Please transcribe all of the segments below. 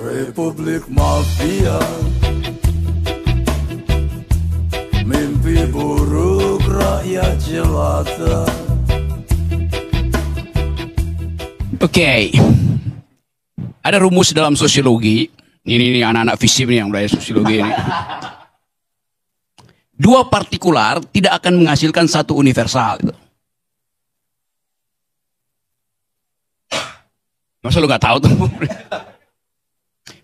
Republik Mafia, mimpi buruk rakyat jelata. Oke, ada rumus dalam sosiologi. Ini anak-anak FISIP nih yang belajar sosiologi ini. Dua partikular tidak akan menghasilkan satu universal. Masa lu gak tahu tuh?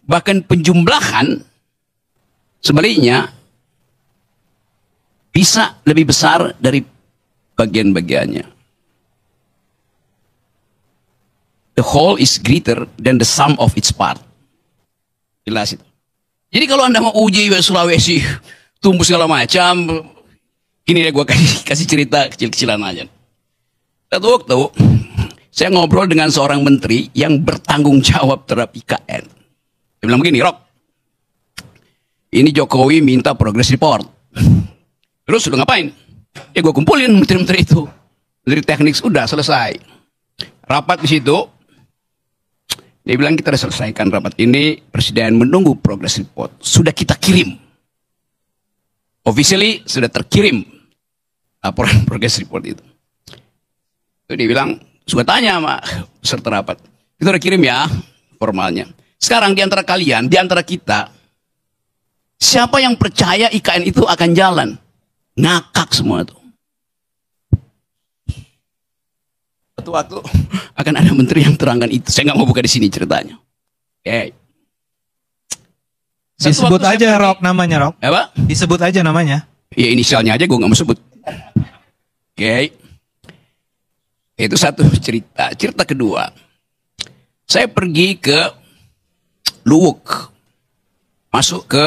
Bahkan penjumlahan sebaliknya bisa lebih besar dari bagian-bagiannya. The whole is greater than the sum of its part. Jelas itu. Jadi kalau Anda mau uji Sulawesi tumbuh segala macam, ini deh gue kasih cerita kecil-kecilan aja. Satu waktu saya ngobrol dengan seorang menteri yang bertanggung jawab terhadap IKN. Dia bilang begini, Rock, ini Jokowi minta progress report. Terus sudah ngapain? Ya gue kumpulin menteri-menteri itu. Menteri teknik sudah selesai. Rapat di situ. Dia bilang kita sudah selesaikan rapat ini. Presiden menunggu progress report. Sudah kita kirim. Officially sudah terkirim laporan progress report itu. Dia bilang, suka tanya sama peserta rapat. Kita udah kirim ya formalnya. Sekarang di antara kalian, di antara kita, siapa yang percaya IKN itu akan jalan? Ngakak semua tuh. Suatu waktu akan ada menteri yang terangkan itu. Saya nggak mau buka di sini ceritanya. Oke. Disebut aja Rock namanya, Rock. Apa? Disebut aja namanya. Ya inisialnya aja gue nggak mau sebut. Oke. Itu satu cerita. Cerita kedua. Saya pergi ke Luwuk. Masuk ke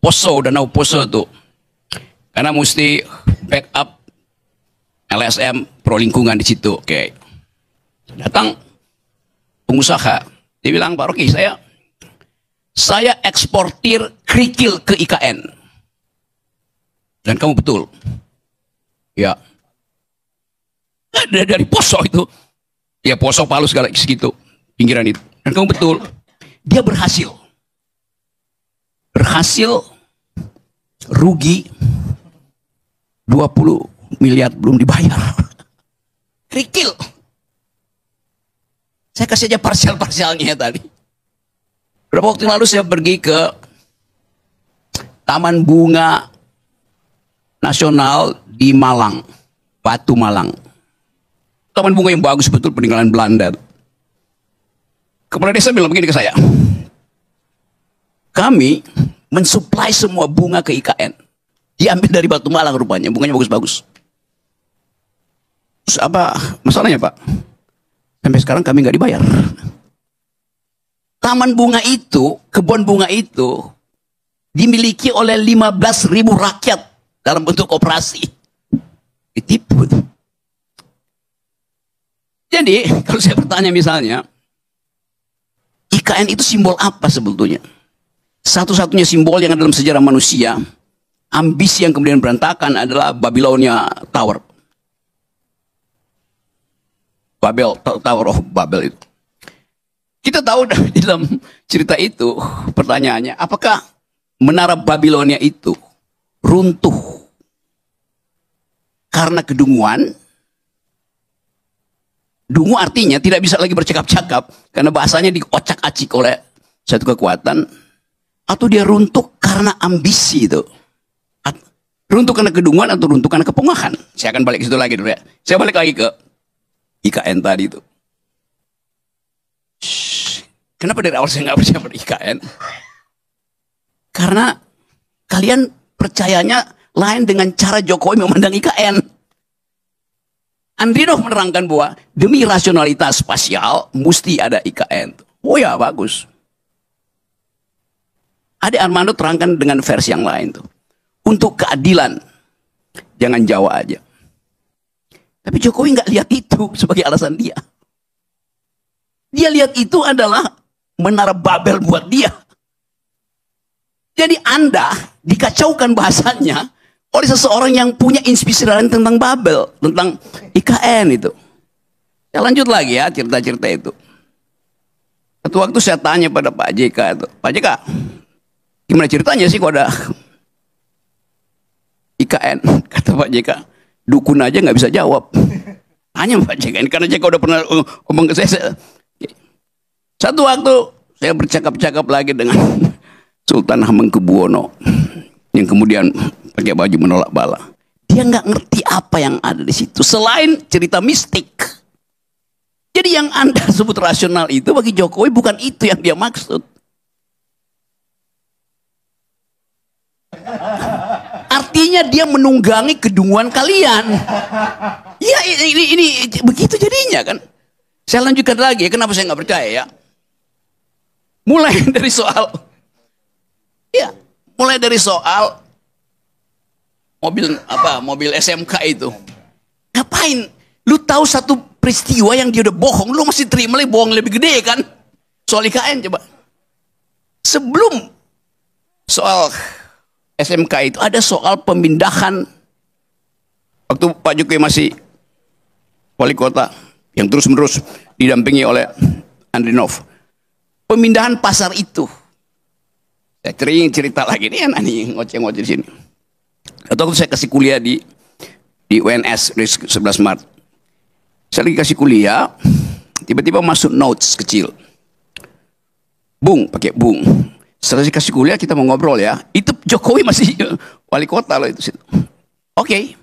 Poso, Danau Poso tuh. Karena mesti backup LSM pro lingkungan di situ. Oke. Datang pengusaha. Dia bilang, Pak Rocky, saya eksportir kerikil ke IKN. Dan kamu betul. Ya. Dari Poso itu. Ya Poso, Palu segala segitu. Pinggiran itu. Dan kamu betul. Dia berhasil. Berhasil rugi 20 miliar belum dibayar. Kerikil. Saya kasih aja parsial-parsialnya tadi. Berapa waktu lalu saya pergi ke Taman Bunga Nasional di Malang, Batu Malang. Taman bunga yang bagus betul, peninggalan Belanda. Kepala desa bilang begini ke saya, kami mensuplai semua bunga ke IKN. Diambil dari Batu Malang rupanya, bunganya bagus-bagus. Terus apa masalahnya Pak? Sampai sekarang kami nggak dibayar. Taman bunga itu, kebun bunga itu dimiliki oleh 15.000 rakyat dalam bentuk operasi. Ditipu tuh. Jadi kalau saya bertanya misalnya, IKN itu simbol apa sebetulnya? Satu-satunya simbol yang ada dalam sejarah manusia, ambisi yang kemudian berantakan adalah Babilonia Tower. Tower of Babel itu. Kita tahu di dalam cerita itu, pertanyaannya, apakah menara Babilonia itu runtuh karena kedunguan? Dungu artinya tidak bisa lagi bercakap-cakap karena bahasanya diocak-acik oleh satu kekuatan, atau dia runtuh karena ambisi itu. Runtuh karena kedunguan atau runtuh karena kepungahan? Saya akan balik ke situ lagi dulu ya. Saya balik lagi ke IKN tadi itu. Kenapa dari awal saya nggak percaya pada IKN? Karena kalian percayanya lain dengan cara Jokowi memandang IKN. Andrinov menerangkan bahwa demi rasionalitas spasial mesti ada IKN. Oh ya, bagus. Ade Armando terangkan dengan versi yang lain tuh. Untuk keadilan, jangan Jawa aja. Tapi Jokowi nggak lihat itu sebagai alasan dia. Dia lihat itu adalah menara Babel buat dia. Jadi Anda dikacaukan bahasanya oleh seseorang yang punya inspirasi tentang Babel, tentang IKN itu. Ya lanjut lagi ya cerita-cerita itu. Satu waktu saya tanya pada Pak JK itu, Pak JK, gimana ceritanya sih kok ada IKN? Kata Pak JK, dukun aja nggak bisa jawab. Tanya Pak JK, ini karena JK udah pernah ngomong ke saya. Satu waktu saya bercakap-cakap lagi dengan Sultan Hamengkubuwono yang kemudian pakai baju menolak bala. Dia nggak ngerti apa yang ada di situ selain cerita mistik. Jadi yang Anda sebut rasional itu bagi Jokowi bukan itu yang dia maksud. Artinya dia menunggangi kedunguan kalian. Ya ini begitu jadinya kan. Saya lanjutkan lagi ya, kenapa saya nggak percaya ya. Mulai dari soal mobil SMK itu. Ngapain? Lu tahu satu peristiwa yang dia udah bohong, lu masih terima lagi bohong lebih gede kan? Soal IKN coba. Sebelum soal SMK itu ada soal pemindahan waktu Pak Jokowi masih wali kota yang terus-menerus didampingi oleh Andrinov. Pemindahan pasar itu. Saya cerita lagi nih ngoceh-ngoceh di sini. Atau saya kasih kuliah di UNS 11 Maret. Saya lagi kasih kuliah, tiba-tiba masuk notes kecil. Bung, pakai Bung. Setelah saya kasih kuliah kita mau ngobrol ya. Itu Jokowi masih wali kota loh itu. Oke.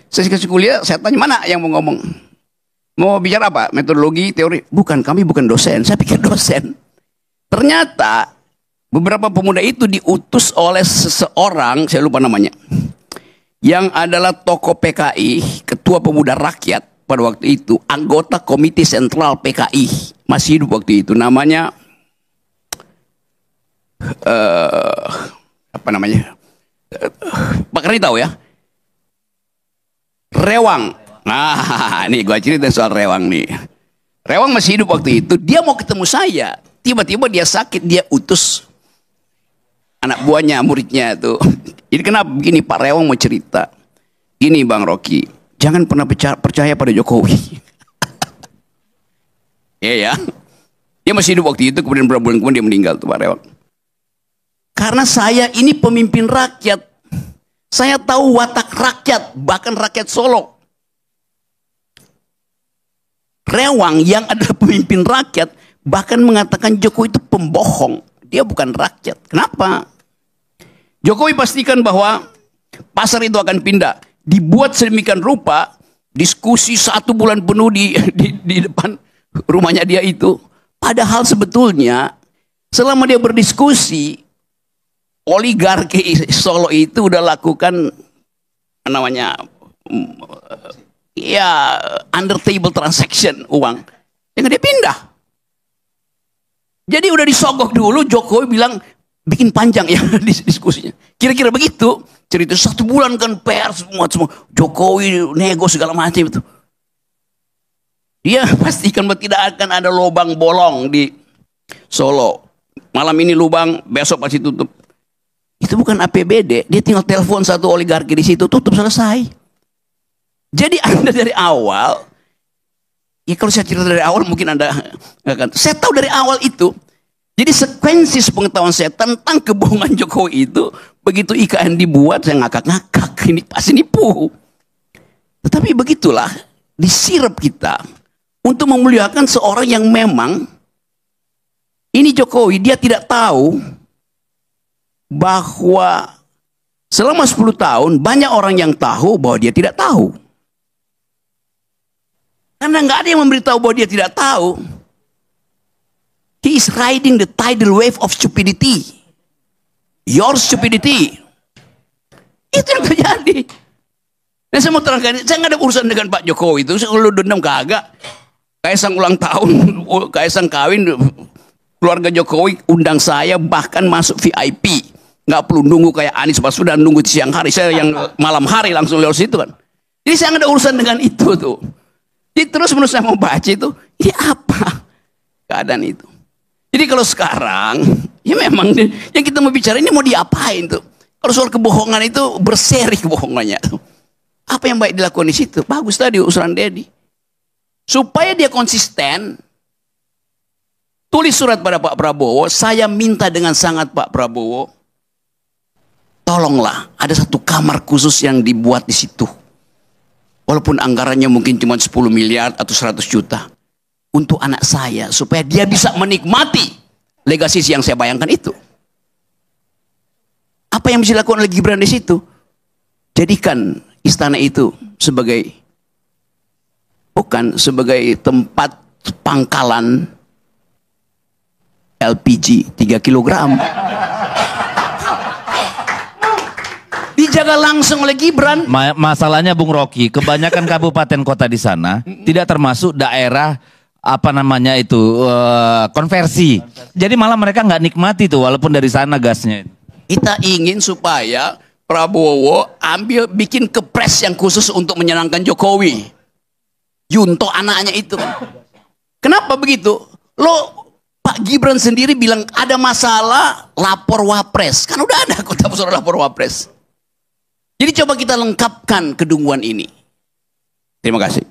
Saya kasih kuliah, saya tanya mana yang mau ngomong. Mau bicara apa? Metodologi, teori? Bukan, kami bukan dosen. Saya pikir dosen. Ternyata beberapa pemuda itu diutus oleh seseorang, saya lupa namanya, yang adalah tokoh PKI, ketua pemuda rakyat pada waktu itu, anggota komite sentral PKI, masih hidup waktu itu, namanya apa namanya? Pak Karni tahu ya? Rewang. Nah, ini gua cerita soal Rewang nih. Rewang masih hidup waktu itu, dia mau ketemu saya. Tiba-tiba dia sakit, dia utus anak buahnya, muridnya itu. Jadi kenapa begini, Pak Rewang mau cerita. Gini Bang Rocky, jangan pernah percaya pada Jokowi. Ya. Dia masih hidup waktu itu, kemudian beberapa bulan kemudian dia meninggal tuh Pak Rewang. Karena saya ini pemimpin rakyat. Saya tahu watak rakyat, bahkan rakyat Solo. Rewang yang adalah pemimpin rakyat bahkan mengatakan Jokowi itu pembohong. Dia bukan rakyat. Kenapa? Jokowi pastikan bahwa pasar itu akan pindah. Dibuat sedemikian rupa, diskusi 1 bulan penuh di depan rumahnya dia itu. Padahal sebetulnya selama dia berdiskusi, oligarki Solo itu udah lakukan namanya ya under table transaction uang. Yang dia pindah. Jadi udah disogok dulu, Jokowi bilang bikin panjang ya diskusinya. Kira-kira begitu. Cerita 1 bulan kan pers semua Jokowi nego segala macam itu. Dia pastikan bahwa tidak akan ada lubang bolong di Solo. Malam ini lubang, besok pasti tutup. Itu bukan APBD, dia tinggal telepon satu oligarki di situ, tutup, selesai. Jadi Anda dari awal, ya kalau saya cerita dari awal mungkin Anda akan, saya tahu dari awal itu. Jadi sekuensi pengetahuan saya tentang kebohongan Jokowi itu, begitu IKN dibuat saya ngakak-ngakak, ini pasti nipu. Tetapi begitulah, disirap kita untuk memuliakan seorang yang memang ini Jokowi, dia tidak tahu bahwa selama 10 tahun banyak orang yang tahu bahwa dia tidak tahu. Karena nggak ada yang memberitahu bahwa dia tidak tahu. He is riding the tidal wave of stupidity. Your stupidity. Itu yang terjadi. Dan saya mau terangkan, saya nggak ada urusan dengan Pak Jokowi itu. Lu dendam kagak. Kaisang ulang tahun, Kaisang kawin, keluarga Jokowi undang saya bahkan masuk VIP. Nggak perlu nunggu kayak Anies Baswedan nunggu di siang hari. Saya yang malam hari langsung lewat situ kan. Jadi saya nggak ada urusan dengan itu tuh. Jadi terus menurut saya mau baca itu, ini apa keadaan itu. Jadi kalau sekarang, ya memang yang kita mau bicara ini mau diapain tuh. Kalau soal kebohongan itu berseri kebohongannya tuh. Apa yang baik dilakukan di situ? Bagus tadi usulan Dedi. Supaya dia konsisten, tulis surat pada Pak Prabowo, saya minta dengan sangat Pak Prabowo, tolonglah ada satu kamar khusus yang dibuat di situ. Walaupun anggarannya mungkin cuma 10 miliar atau 100 juta. Untuk anak saya, supaya dia bisa menikmati legasi yang saya bayangkan itu. Apa yang bisa dilakukan oleh Gibran di situ? Jadikan istana itu sebagai, bukan sebagai tempat pangkalan LPG 3 kilogram. Dijaga langsung oleh Gibran. Masalahnya Bung Rocky, kebanyakan kabupaten kota di sana tidak termasuk daerah apa namanya itu konversi. Jadi malah mereka nggak nikmati tuh walaupun dari sana gasnya. Kita ingin supaya Prabowo bikin kepres yang khusus untuk menyenangkan Jokowi. Junto anaknya itu. Kenapa begitu? Pak Gibran sendiri bilang ada masalah, lapor Wapres. Kan udah ada kota besar lapor Wapres. Jadi coba kita lengkapkan kedunguan ini. Terima kasih.